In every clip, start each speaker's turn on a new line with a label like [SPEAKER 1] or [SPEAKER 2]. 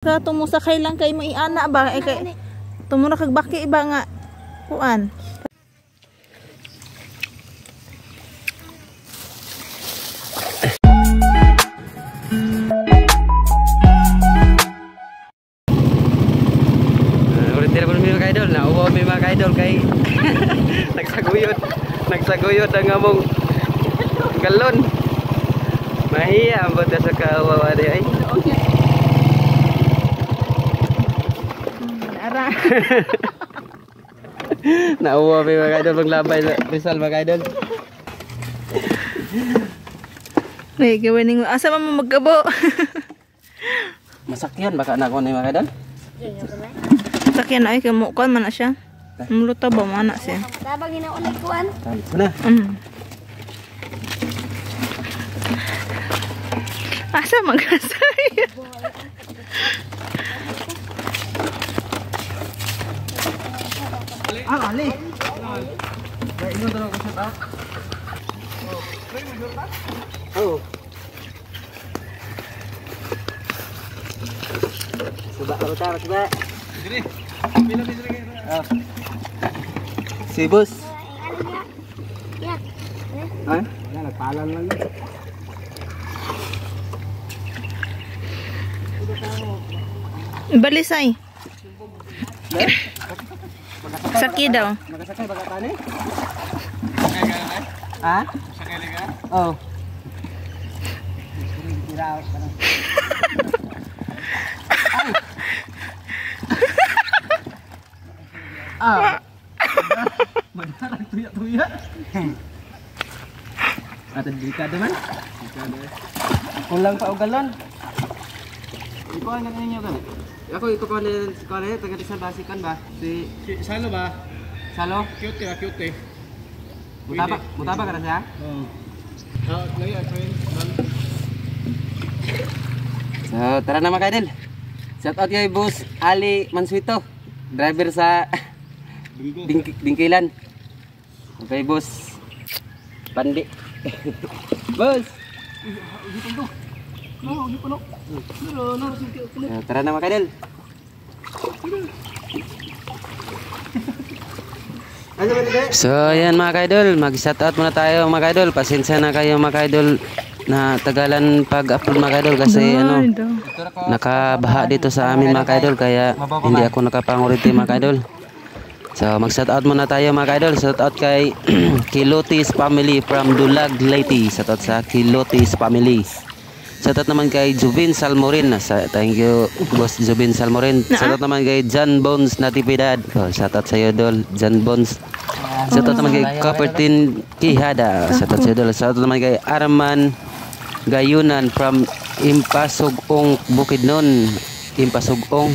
[SPEAKER 1] Ka tumusakay lang kay mo iana ba kay tumura kag baki iba nga kuan.
[SPEAKER 2] Ulitin ako mga kaidol na uwaw may mga kaidol kay nagsaguyod ang among galon. Mahiya ang bata sa kawawa di ay. Nauwa may mga idol maglabay sa Rizal mga idol.
[SPEAKER 1] May gawin asa man mo magkabo.
[SPEAKER 2] Masakyan baka na ako ni mga idol.
[SPEAKER 1] Sakyan ay kay mo kon man na siya. Muluto ba man na siya.
[SPEAKER 3] Tabang hinaunay kuan.
[SPEAKER 2] Mana?
[SPEAKER 1] Asa magasay.
[SPEAKER 2] Ali. Dai ingon daw ko sa ta. Oh. Suba ko ta, suba. Dire. Pila dire kay. Ah. Si boss.
[SPEAKER 3] Ya.
[SPEAKER 2] Ha? Wala nagpalan lang.
[SPEAKER 1] Balisay. Sakit daw.
[SPEAKER 2] Magasakay baga tani? Sakay ka na? Ha? Sakay ka? Oh. Tiraos ka na. Ah. Manarang tuya-tuya. Ate delikado man. Kulang pa og galon. Ikuan ka ninyo kan? Ako ikuan din sa kare taga sa basikan ba? Si
[SPEAKER 4] Salo ba?
[SPEAKER 2] Salo?
[SPEAKER 4] Cute ba? Cute.
[SPEAKER 2] Mutaba ka na siya?
[SPEAKER 4] Oo. Lagi friend.
[SPEAKER 2] So, tara na mga kaidol. Shout out kay Boss Ali Mansuito, driver sa Dingkilan. Okay, Boss Pandi. Boss. Tara na mga kaidol. So ayan mga kaidol, mag-shout out muna tayo mga kaidol. Pasensya na kayo mga kaidol na tagalan pag-upload mga kaidol kasi nakabaha dito sa amin mga kaidol kaya hindi ako nakapanguriti mga kaidol. So mag-shout out muna tayo mga kaidol. Shout out kay Kilotis family from Dulag, Leyte. Shout out sa Kilotis family. Shout out naman kay Jubin Salmorin. Thank you Boss Jubin Salmorin. Shout out naman kay John Bones Natividad. Shout out sa iyo Dol, John Bones. Shout out naman kay Kapertin Kihada. Shout out sa iyo Dol. Shout out naman kay Arman Gayunan from Impasugong Bukidnon. Impasugong.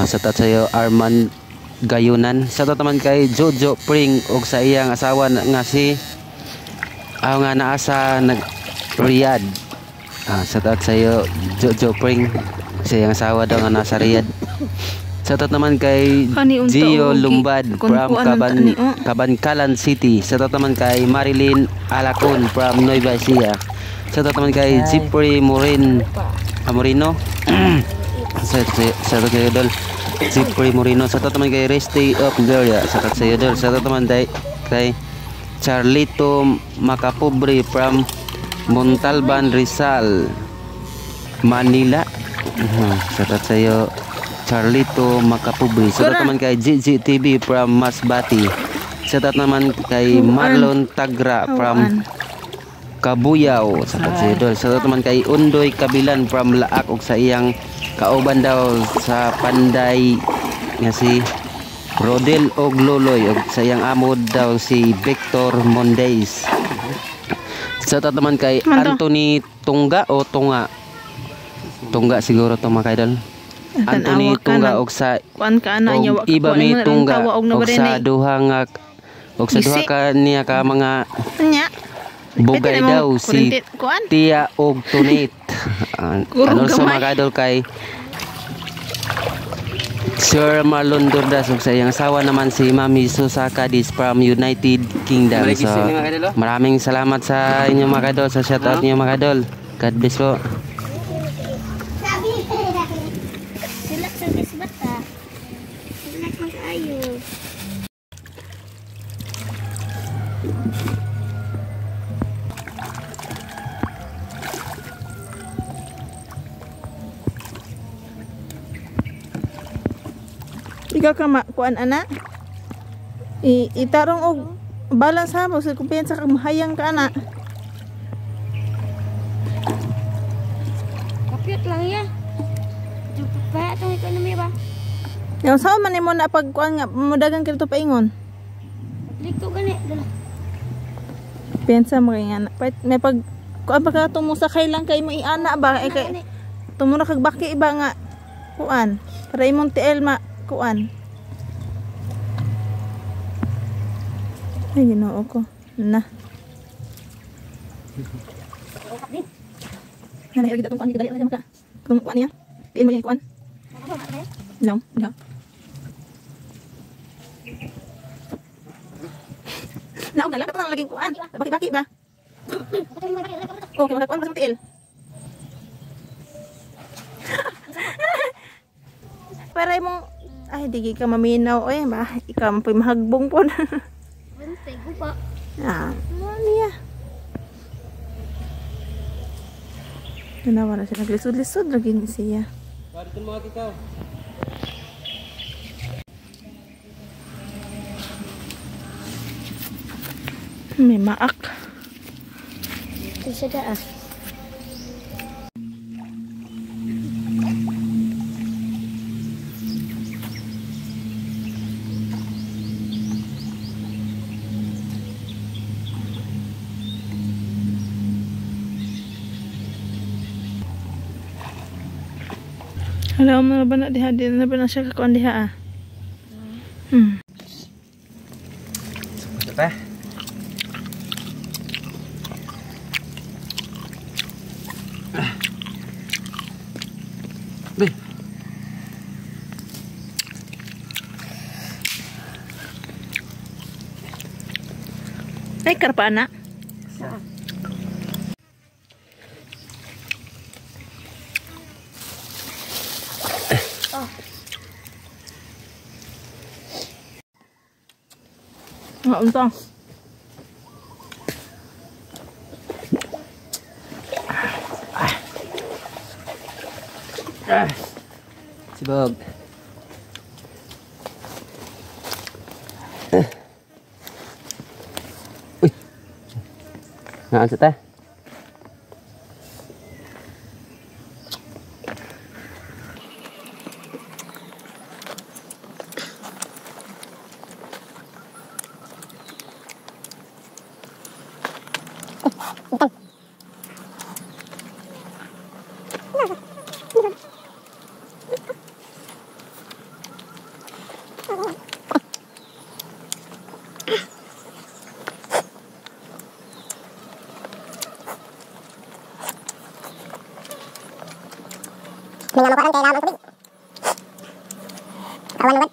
[SPEAKER 2] Shout out sa iyo Arman Gayunan. Shout out naman kay Jojo Pring og sa iyang asawa nga si nga naasa nag Riyadh. Shout out sa iyo Jojo Pring, sa iyang asawa daw nga nasa Riyadh. Shout out naman kay Gio Lumbad from Kabankalan City. Shout out naman kay Marilyn Alacon from Nueva Ecija. Shout out naman kay Jeffrey Morino. Shout out kay Idol Jeffrey Morino. Shout out naman kay Resty of Gloria. Shout out sa iyo Idol. Shout out naman kay Charlito Macapobre from Montalban, Rizal, Manila. Shout out sa iyo Charlito Macapobre. Shout out naman kay GGTV from Masbati. Shout out naman kay Marlon Tagra from Kabuyao. Shout out sa iyo. Shout out naman kay Undoy Kabilan from Laak ug sa iyang kauban daw sa Panday nga si Rodel og Loloy ug sa iyang amo daw si Victor Mondays. Shout out naman kay Anthony Tunga o Tunga. Tunga siguro to mga kaidol. Anthony Tunga og sa iba mi Tunga og sa duha nga og sa duha ka niya ka mga bugay daw si Tia og Tunit. Ano sa mga kaidol kay Sir Marlon Durdas ug sa iyang asawa naman si Mami Susaka Dis from United Kingdom. So, maraming salamat sa inyo mga kadol, sa shoutout niyo mga kadol. God bless po.
[SPEAKER 3] tayo.
[SPEAKER 1] Ikaw ka kuan ana. Itarong og balance ha mo sa kumpiyansa kag mahayang ka ana.
[SPEAKER 3] Kapit lang ya. Jupaya itong ekonomi ba?
[SPEAKER 1] Yang sao man nimo na pag kuan nga mudagan kito paingon.
[SPEAKER 3] Dito gani. Dala.
[SPEAKER 1] Pensa mo kay ana. May pag kuan pa ka tumo sakay lang kay mo iana ba kay tumo na kag baki iba nga kuan. Para imong tiel ma kuan. Ay, ginoo ko. Na. Nanay, lagi datong kuan dali lang ka. Kung kuan niya. Tiil mo yung kuan. No, no. Naog na lang katong laging kuan. Baki-baki ba? Okay, wala kuan basta tiil. Para imong ay digi ka maminaw oy ba. Ikaw man mahagbong pod.
[SPEAKER 3] Bantay ko pa.
[SPEAKER 1] Ano niya? Tanawa na siya. Naglisod-lisod lagi ni siya.
[SPEAKER 4] Dito mga ikaw.
[SPEAKER 1] May maak.
[SPEAKER 3] Ito siya da ah.
[SPEAKER 1] Alam mo na ba na diha? Di na ba na siya kakuan diha ah?
[SPEAKER 2] Apa? Be.
[SPEAKER 1] Ay, karpa anak. Untung.
[SPEAKER 2] Sibog. Uy. Naan sa ta?
[SPEAKER 3] Mengamukan kailangan ang tubig. Kawan naman.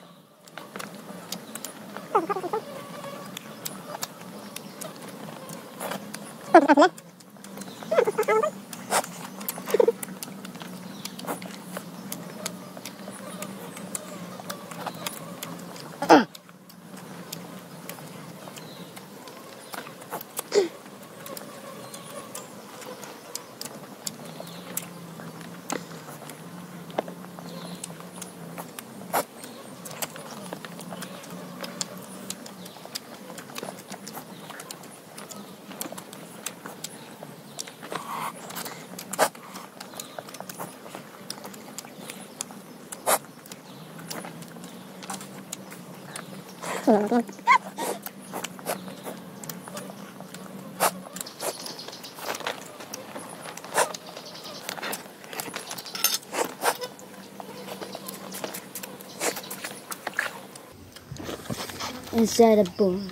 [SPEAKER 3] Inside a boom.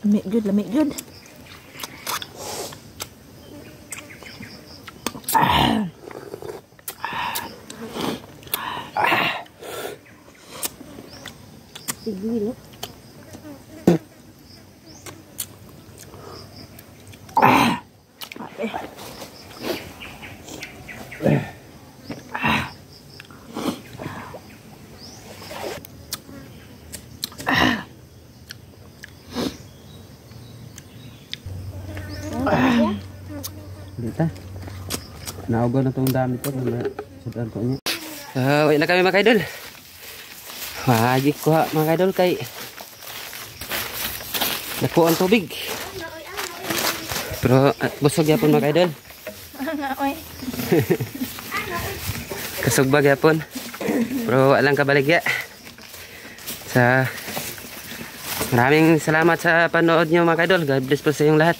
[SPEAKER 1] Lamig good, lamig good.
[SPEAKER 3] Siguro.
[SPEAKER 2] Dito. Naugaw na itong dami ito. Sudan ko niya. Wait na kami mga kaidol. Wajik ko ha mga kaidol kay naku ang tubig. Pero busog yapon mga kaidol. Kasugbag yapon. Pero alang kabaligya. Maraming salamat sa panood nyo mga kaidol. God bless po sa inyong lahat.